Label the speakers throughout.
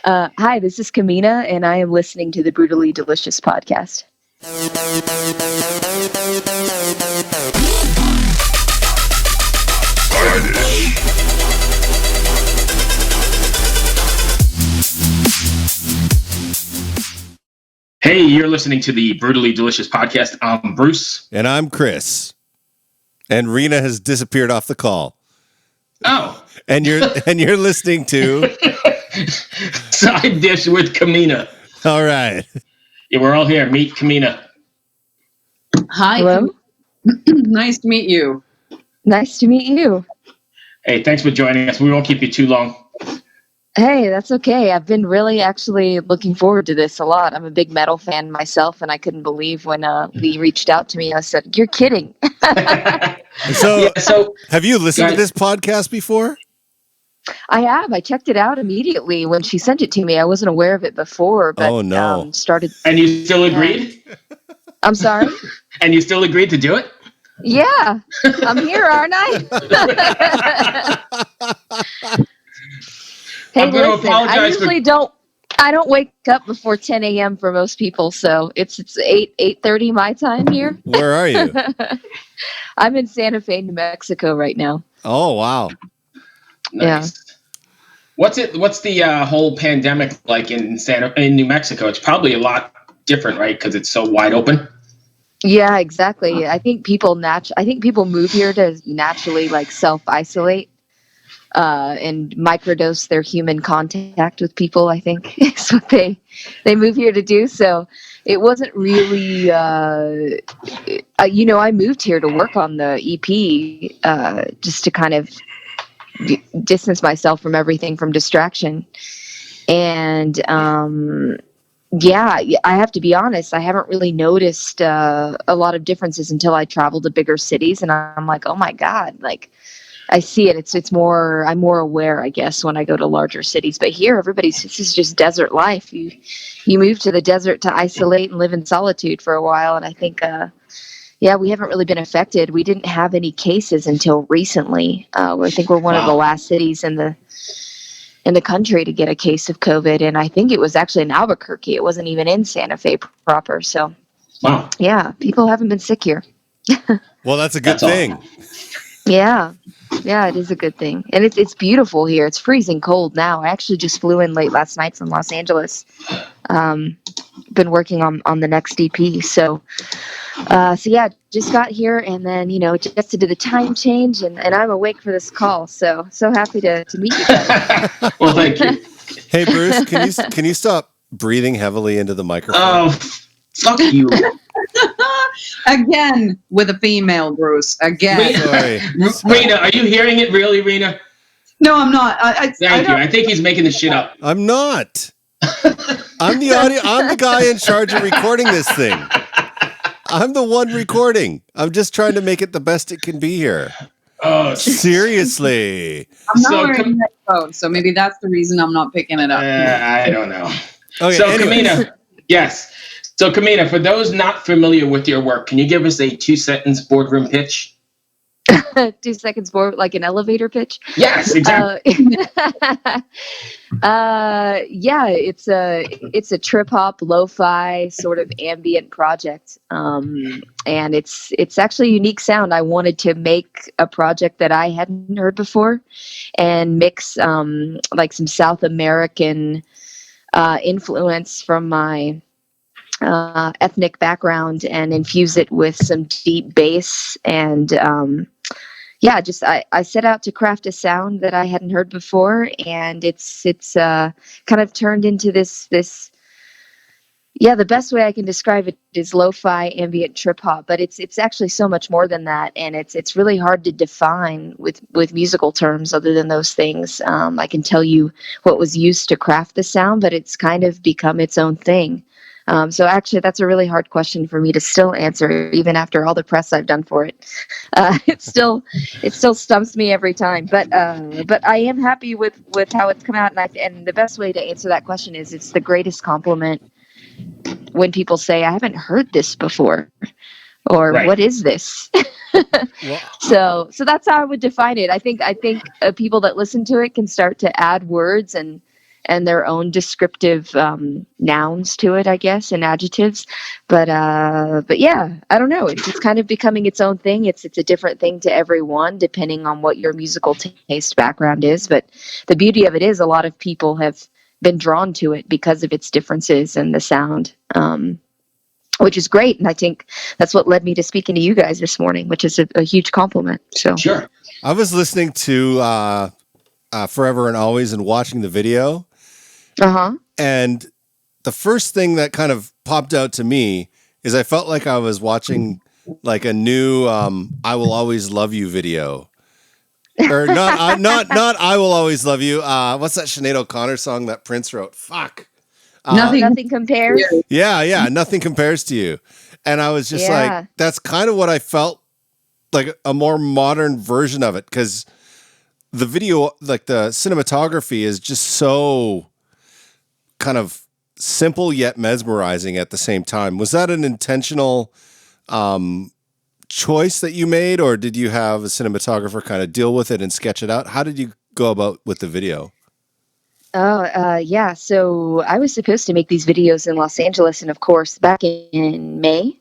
Speaker 1: Hi, this is Camina, and I am listening to the Brutally Delicious podcast.
Speaker 2: Hey, you're listening to the Brutally Delicious podcast. I'm Bruce.
Speaker 3: And I'm Kris. And Riina has disappeared off the call.
Speaker 2: Oh.
Speaker 3: And you're listening to
Speaker 2: Side Dish with Camina.
Speaker 3: All right.
Speaker 2: Yeah, we're all here. Meet Camina.
Speaker 4: Hi.
Speaker 1: Hello.
Speaker 4: Nice to meet you.
Speaker 1: Nice to meet you.
Speaker 2: Hey, thanks for joining us. We won't keep you too long.
Speaker 1: Hey, that's okay. I've been really actually looking forward to this a lot. I'm a big metal fan myself, and I couldn't believe when Lee reached out to me. I said, "You're kidding."
Speaker 3: So have you listened to this podcast before?
Speaker 1: I have. I checked it out immediately when she sent it to me. I wasn't aware of it before, but started.
Speaker 2: And you still agreed?
Speaker 1: I'm sorry?
Speaker 2: And you still agreed to do it?
Speaker 1: Yeah. I'm here, aren't I? Hey,
Speaker 2: I'm going to
Speaker 1: listen,
Speaker 2: apologize.
Speaker 1: I usually don't wake up before 10 a.m. for most people, so it's 8:30 my time here.
Speaker 3: Where are you?
Speaker 1: I'm in Santa Fe, New Mexico right now.
Speaker 3: Oh, wow.
Speaker 2: Nice. Yeah. What's the whole pandemic like in New Mexico? It's probably a lot different, right? Because it's so wide open.
Speaker 1: Yeah, exactly. I think people move here to naturally like self-isolate and microdose their human contact with people. I think is what they move here to do. So it wasn't really, I moved here to work on the EP just to kind of distance myself from everything, from distraction. And I have to be honest, I haven't really noticed a lot of differences until I travel to bigger cities, and I'm like, oh my God, like I see it. I'm more aware, I guess, when I go to larger cities. But here, this is just desert life. You move to the desert to isolate and live in solitude for a while, and I think we haven't really been affected. We didn't have any cases until recently. I think we're one of the last cities in the country to get a case of COVID, and I think it was actually in Albuquerque. It wasn't even in Santa Fe proper. So,
Speaker 2: wow,
Speaker 1: yeah, people haven't been sick here.
Speaker 3: Well, that's a good thing.
Speaker 1: Awesome. Yeah, it is a good thing, and it's beautiful here. It's freezing cold now. I actually just flew in late last night from Los Angeles. Been working on the next EP, so just got here, and then just to do the time change, and I'm awake for this call. So happy to meet you guys.
Speaker 2: Well, thank you.
Speaker 3: Hey, Bruce, can you stop breathing heavily into the microphone?
Speaker 2: Oh, fuck you.
Speaker 4: Again, with a female, Bruce. Again.
Speaker 2: Riina, are you hearing it really, Riina?
Speaker 4: No, I'm not.
Speaker 2: Thank you. I think he's making this shit up.
Speaker 3: I'm not. I'm the guy in charge of recording this thing. I'm the one recording. I'm just trying to make it the best it can be here.
Speaker 2: Oh,
Speaker 3: seriously.
Speaker 4: I'm not wearing headphones, so maybe that's the reason I'm not picking it up.
Speaker 2: I don't know.
Speaker 3: Okay,
Speaker 2: so, Camina, yes. So, Camina, for those not familiar with your work, can you give us a 2-sentence boardroom pitch?
Speaker 1: 2 seconds more, like an elevator pitch.
Speaker 2: Yes, exactly.
Speaker 1: It's a trip hop, lo-fi sort of ambient project, and it's actually a unique sound. I wanted to make a project that I hadn't heard before, and mix like some South American influence from my ethnic background, and infuse it with some deep bass and I set out to craft a sound that I hadn't heard before, and it's kind of turned into this the best way I can describe it is lo-fi ambient trip hop, but it's actually so much more than that, and it's really hard to define with musical terms other than those things. I can tell you what was used to craft the sound, but it's kind of become its own thing. So actually, that's a really hard question for me to still answer, even after all the press I've done for it. It still stumps me every time. But I am happy with how it's come out, and the best way to answer that question is it's the greatest compliment when people say, "I haven't heard this before," or right. "What is this?" So that's how I would define it. I think people that listen to it can start to add words and and their own descriptive nouns to it, I guess, and adjectives. But yeah, I don't know. It's kind of becoming its own thing. It's a different thing to everyone, depending on what your musical taste background is. But the beauty of it is, a lot of people have been drawn to it because of its differences and the sound. Which is great. And I think that's what led me to speaking to you guys this morning, which is a huge compliment. So
Speaker 2: Sure.
Speaker 3: I was listening to Forever and Always and watching the video. And the first thing that kind of popped out to me is I felt like I was watching like a new I Will Always Love You video. Or not I Will Always Love You. What's that Sinead O'Connor song that Prince wrote? Fuck.
Speaker 1: Nothing compares.
Speaker 3: Yeah, Nothing Compares to You. And I was just like, that's kind of what I felt like, a more modern version of it, because the video, like the cinematography, is just so kind of simple yet mesmerizing at the same time. Was that an intentional choice that you made, or did you have a cinematographer kind of deal with it and sketch it out? How did you go about with the video?
Speaker 1: Yeah. So I was supposed to make these videos in Los Angeles, and of course, back in May.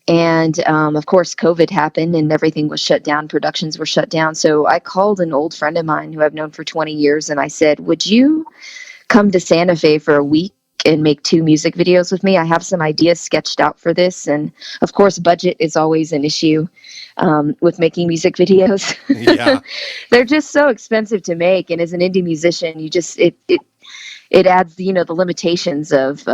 Speaker 1: And of course, COVID happened and everything was shut down. Productions were shut down. So I called an old friend of mine who I've known for 20 years, and I said, would you come to Santa Fe for a week and make 2 music videos with me? I have some ideas sketched out for this. And of course, budget is always an issue with making music videos.
Speaker 3: Yeah.
Speaker 1: They're just so expensive to make. And as an indie musician, you just, it adds, the limitations of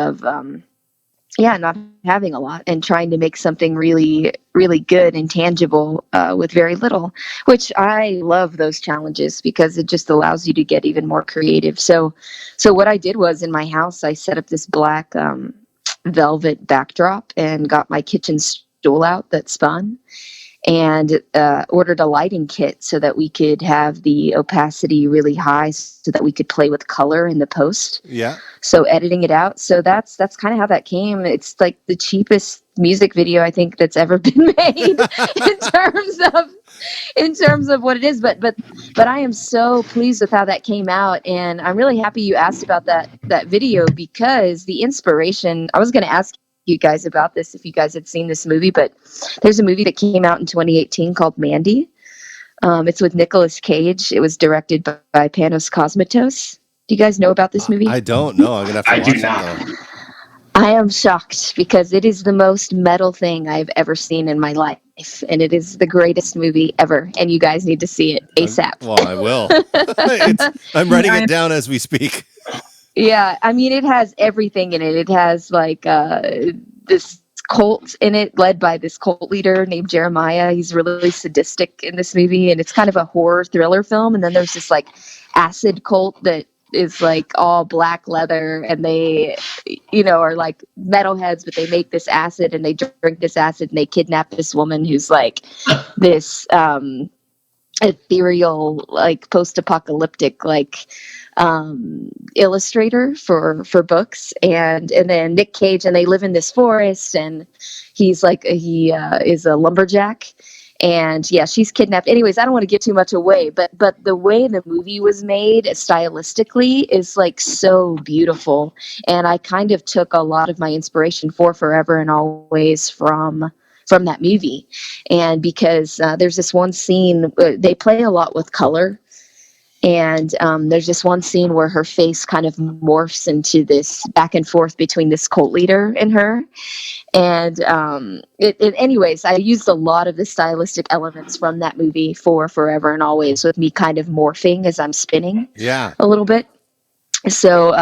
Speaker 1: not having a lot and trying to make something really, really good and tangible with very little, which I love those challenges because it just allows you to get even more creative. So what I did was, in my house, I set up this black velvet backdrop and got my kitchen stool out that spun, and ordered a lighting kit so that we could have the opacity really high so that we could play with color in the post.
Speaker 3: Yeah.
Speaker 1: So editing it out. So that's kind of how that came. It's like the cheapest music video I think that's ever been made in terms of what it is. But I am so pleased with how that came out, and I'm really happy you asked about that video, because the inspiration, I was going to ask you guys about this if you guys had seen this movie, but there's a movie that came out in 2018 called Mandy. It's with Nicolas Cage. It was directed by Panos Cosmatos. Do you guys know about this movie?
Speaker 3: I don't know. I'm gonna have to watch
Speaker 2: I do
Speaker 3: it,
Speaker 2: not.
Speaker 3: though.
Speaker 1: I am shocked because it is the most metal thing I've ever seen in my life, and it is the greatest movie ever. And you guys need to see it ASAP.
Speaker 3: Well, I will. I'm writing it down as we speak.
Speaker 1: Yeah, I mean, it has everything in it. It has like this cult in it, led by this cult leader named Jeremiah. He's really sadistic in this movie, and it's kind of a horror thriller film. And then there's this like acid cult that is like all black leather, and they, are like metalheads, but they make this acid and they drink this acid and they kidnap this woman who's like this ethereal, like post-apocalyptic, like illustrator for books, and then Nick Cage, and they live in this forest, and he's like he is a lumberjack, and yeah, she's kidnapped. Anyways, I don't want to give too much away, but the way the movie was made stylistically is like so beautiful, and I kind of took a lot of my inspiration for Forever and Always from that movie. And because there's this one scene, they play a lot with color, and there's this one scene where her face kind of morphs into this back and forth between this cult leader and her. And anyways, I used a lot of the stylistic elements from that movie for Forever and Always, with me kind of morphing as I'm spinning a little bit. So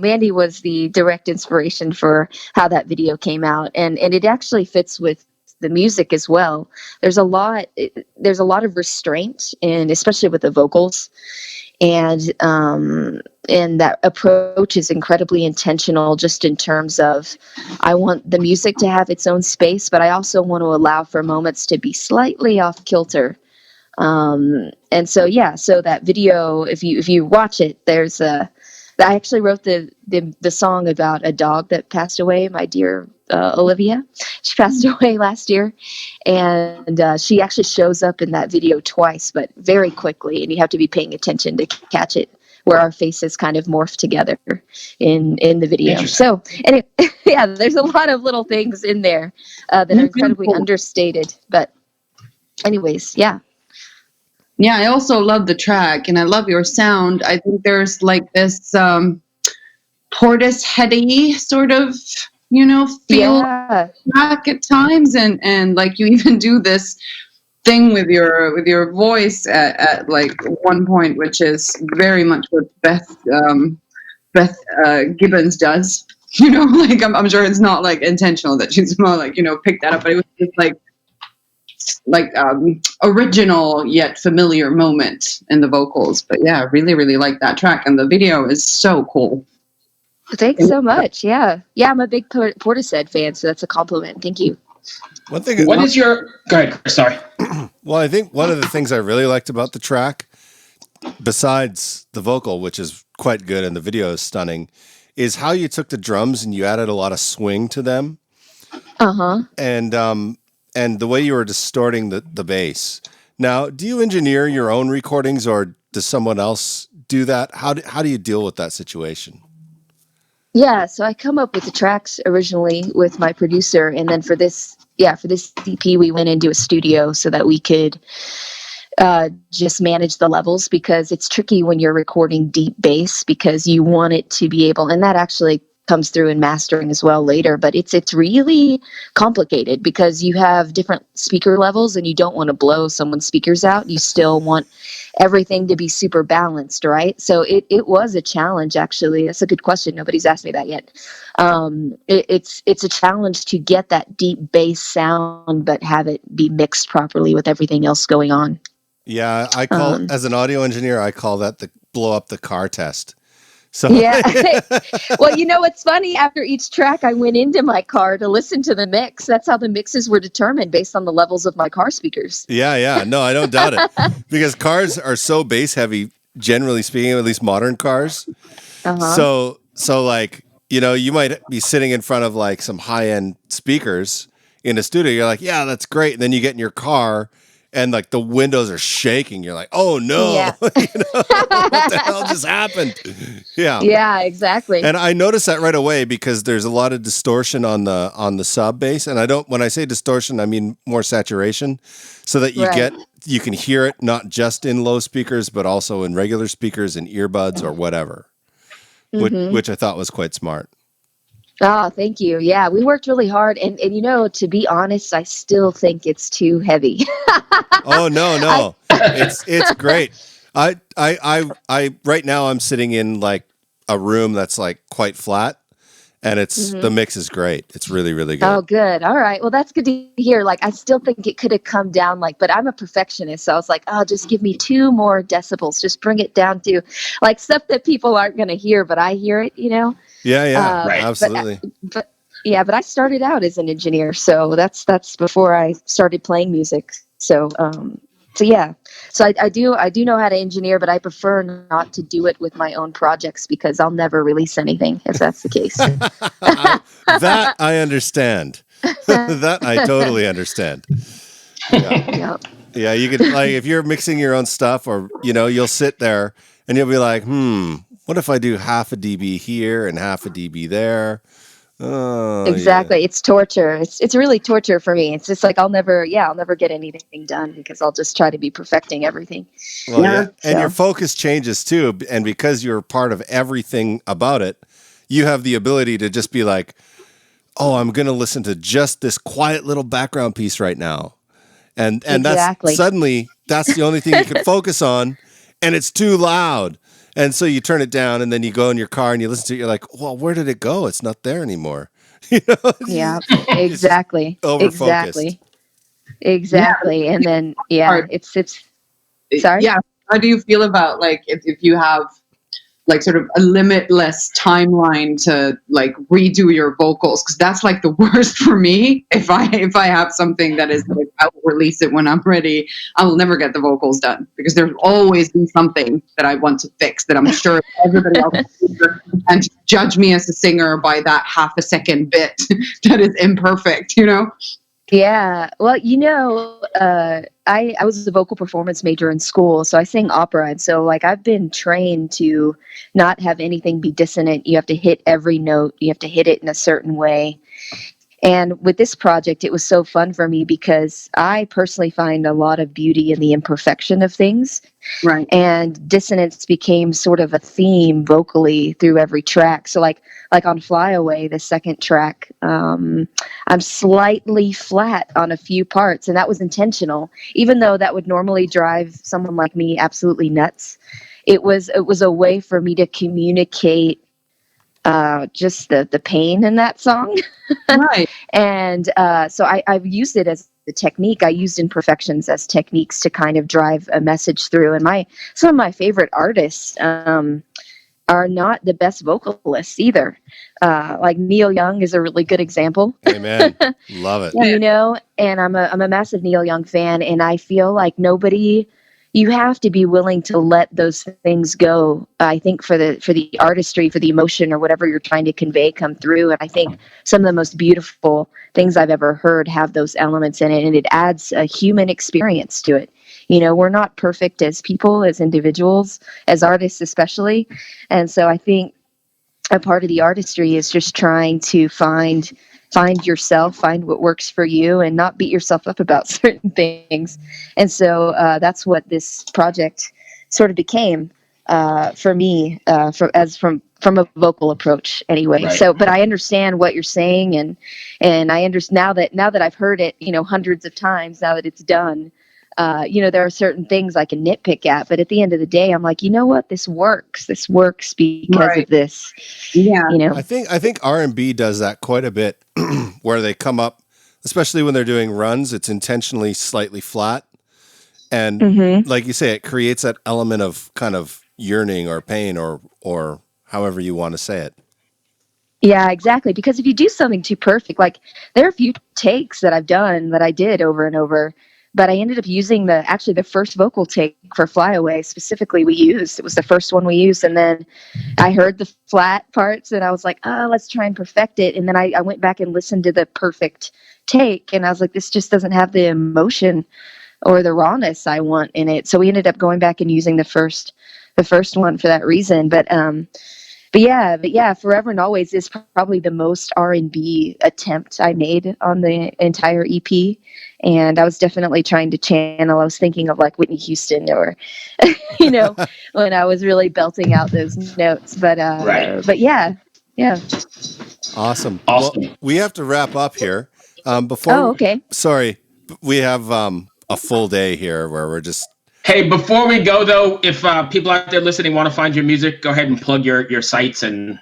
Speaker 1: Mandy was the direct inspiration for how that video came out, and it actually fits with the music as well. There's a lot of restraint, and especially with the vocals, and that approach is incredibly intentional, just in terms of, I want the music to have its own space, but I also want to allow for moments to be slightly off kilter. And so that video, if you watch it, I actually wrote the song about a dog that passed away, my dear Olivia. She passed away last year, and she actually shows up in that video twice, but very quickly, and you have to be paying attention to catch it. where our faces kind of morph together in the video. So, anyway, yeah, there's a lot of little things in there that are incredibly understated. But anyways, yeah.
Speaker 4: Yeah, I also love the track, and I love your sound. I think there's like this Portishead-y sort of, feel track at times, and like you even do this thing with your voice at like one point, which is very much what Beth Gibbons does. Like I'm sure it's not like intentional that she's more like pick that up, but it was just like original yet familiar moment in the vocals. But yeah, I really, really like that track, and the video is so cool.
Speaker 1: Thanks so much. Yeah, I'm a big Portishead fan, so that's a compliment. Thank you.
Speaker 3: One thing.
Speaker 2: What is your? Go ahead, Kris, sorry.
Speaker 3: Well, I think one of the things I really liked about the track, besides the vocal, which is quite good and the video is stunning, is how you took the drums and you added a lot of swing to them. And the way you were distorting the bass. Now, do you engineer your own recordings, or does someone else do that? How do you deal with that situation?
Speaker 1: Yeah, so I come up with the tracks originally with my producer, and then for this EP, we went into a studio so that we could just manage the levels, because it's tricky when you're recording deep bass, because you want it to be able, and that actually comes through in mastering as well later, but it's really complicated because you have different speaker levels and you don't want to blow someone's speakers out. You still want everything to be super balanced, right? So it was a challenge, actually. That's a good question. Nobody's asked me that yet. It's a challenge to get that deep bass sound, but have it be mixed properly with everything else going on.
Speaker 3: Yeah, I call as an audio engineer, I call that the blow up the car test. So
Speaker 1: yeah. Well, what's funny? After each track, I went into my car to listen to the mix. That's how the mixes were determined, based on the levels of my car speakers.
Speaker 3: Yeah. No, I don't doubt it, because cars are so bass heavy, generally speaking, at least modern cars. So like, you might be sitting in front of like some high end speakers in a studio. You're like, yeah, that's great. And then you get in your car, and like the windows are shaking. You're like, oh no,
Speaker 1: yeah.
Speaker 3: What the hell just happened?
Speaker 1: Yeah, exactly.
Speaker 3: And I noticed that right away, because there's a lot of distortion on the sub bass. And when I say distortion, I mean more saturation, so that you can hear it not just in low speakers, but also in regular speakers and earbuds or whatever, which I thought was quite smart.
Speaker 1: Oh, thank you. Yeah, we worked really hard, and to be honest, I still think it's too heavy.
Speaker 3: Oh no, it's great. I right now I'm sitting in like a room that's like quite flat, and it's the mix is great. It's really, really good.
Speaker 1: Oh, good. All right. Well, that's good to hear. Like, I still think it could have come down, but I'm a perfectionist, so I was like, oh, just give me 2 more decibels. Just bring it down to like stuff that people aren't going to hear, but I hear it.
Speaker 3: Yeah, right. Absolutely.
Speaker 1: But I started out as an engineer, so that's before I started playing music. So yeah. So I do know how to engineer, but I prefer not to do it with my own projects, because I'll never release anything if that's the case.
Speaker 3: That I understand. That I totally understand. Yeah. Yeah, you could, like, if you're mixing your own stuff, or you'll sit there and you'll be like, what if I do half a dB here and half a dB there? Oh,
Speaker 1: exactly. Yeah. It's torture. It's really torture for me. It's just like I'll never get anything done, because I'll just try to be perfecting everything.
Speaker 3: Well, yeah. And your focus changes too, and because you're part of everything about it, you have the ability to just be like, oh, I'm going to listen to just this quiet little background piece right now. And exactly. that's the only thing you can focus on, and it's too loud. And so you turn it down, and then you go in your car and you listen to it. You're like, well, where did it go? It's not there anymore.
Speaker 1: Yeah, exactly.
Speaker 3: Overfocused.
Speaker 1: Exactly. And then, it's sorry.
Speaker 4: Yeah. How do you feel about like if you have like sort of a limitless timeline to like redo your vocals? Because that's like the worst for me. If I have something that is like, I'll release it when I'm ready, I will never get the vocals done, because there's always been something that I want to fix that I'm sure everybody else and judge me as a singer by that half a second bit that is imperfect,
Speaker 1: Yeah. Well, I was a vocal performance major in school, so I sang opera. And so, like, I've been trained to not have anything be dissonant. You have to hit every note, you have to hit it in a certain way. And with this project, it was so fun for me because I personally find a lot of beauty in the imperfection of things.
Speaker 4: Right.
Speaker 1: And dissonance became sort of a theme vocally through every track. So like on Fly Away, the second track, I'm slightly flat on a few parts, and that was intentional. Even though that would normally drive someone like me absolutely nuts, it was a way for me to communicate just the pain in that song.
Speaker 4: Right.
Speaker 1: And so I've used it as a technique. I used imperfections as techniques to kind of drive a message through. And some of my favorite artists are not the best vocalists either. Like Neil Young is a really good example.
Speaker 3: Amen. Love it.
Speaker 1: And I'm a massive Neil Young fan, and I feel like you have to be willing to let those things go. I think for the artistry, for the emotion or whatever you're trying to convey come through. And I think some of the most beautiful things I've ever heard have those elements in it, and it adds a human experience to it. We're not perfect as people, as individuals, as artists especially. And so I think a part of the artistry is just trying to find yourself, find what works for you, and not beat yourself up about certain things. And so that's what this project sort of became for me, from a vocal approach anyway.
Speaker 2: Right.
Speaker 1: So, but I understand what you're saying, and I understand now that I've heard it, hundreds of times, now that it's done. There are certain things I can nitpick at, but at the end of the day, I'm like, you know what? This works because of this.
Speaker 4: Yeah.
Speaker 3: I think R&B does that quite a bit, where they come up, especially when they're doing runs, it's intentionally slightly flat. And like you say, it creates that element of kind of yearning or pain or however you want to say it.
Speaker 1: Yeah, exactly. Because if you do something too perfect, like there are a few takes that I've done that I did over and over, but I ended up using the first vocal take for Fly Away specifically it was the first one we used. And then I heard the flat parts and I was like, let's try and perfect it. And then I went back and listened to the perfect take, and I was like, this just doesn't have the emotion or the rawness I want in it. So we ended up going back and using the first one for that reason. But yeah, Forever and Always is probably the most R&B attempt I made on the entire EP. And I was definitely trying to channel. I was thinking of like Whitney Houston or, when I was really belting out those notes. But
Speaker 2: Right.
Speaker 1: But yeah.
Speaker 3: Awesome. Well, we have to wrap up here.
Speaker 1: Okay.
Speaker 3: Sorry, we have a full day here where we're just.
Speaker 2: Hey, before we go though, if people out there listening want to find your music, go ahead and plug your sites and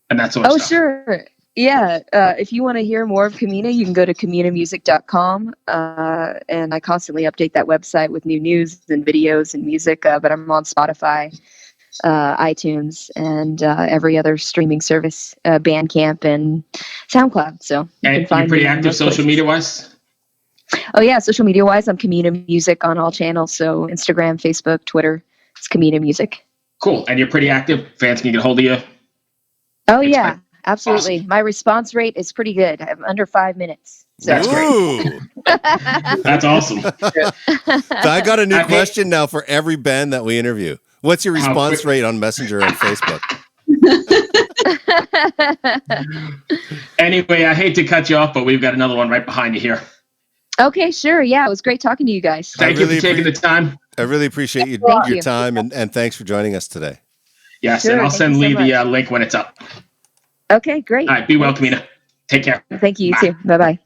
Speaker 2: that sort of stuff.
Speaker 1: Oh, sure. Yeah. If you want to hear more of Camina, you can go to caminamusic.com. And I constantly update that website with new news and videos and music. But I'm on Spotify, iTunes, and every other streaming service, Bandcamp and SoundCloud. So
Speaker 2: you're pretty active social media wise?
Speaker 1: Oh yeah, social media wise, I'm Camina Music on all channels. So Instagram, Facebook, Twitter, it's Camina Music.
Speaker 2: Cool. And you're pretty active. Fans can get a hold of you.
Speaker 1: Oh yeah, absolutely. Awesome. My response rate is pretty good. I'm under 5 minutes. So.
Speaker 2: That's great. That's awesome.
Speaker 3: So I got a new question now for every band that we interview. What's your response rate on Messenger and Facebook?
Speaker 2: Anyway, I hate to cut you off, but we've got another one right behind you here.
Speaker 1: Okay, sure. Yeah, it was great talking to you guys.
Speaker 2: Thank you for taking the time.
Speaker 3: I really appreciate your time, and thanks for joining us today.
Speaker 2: Yes, sure, and I'll send Lee the link when it's up.
Speaker 1: Okay, great.
Speaker 2: All right, be well, Camina. Take care.
Speaker 1: Thank you, you too. Bye-bye.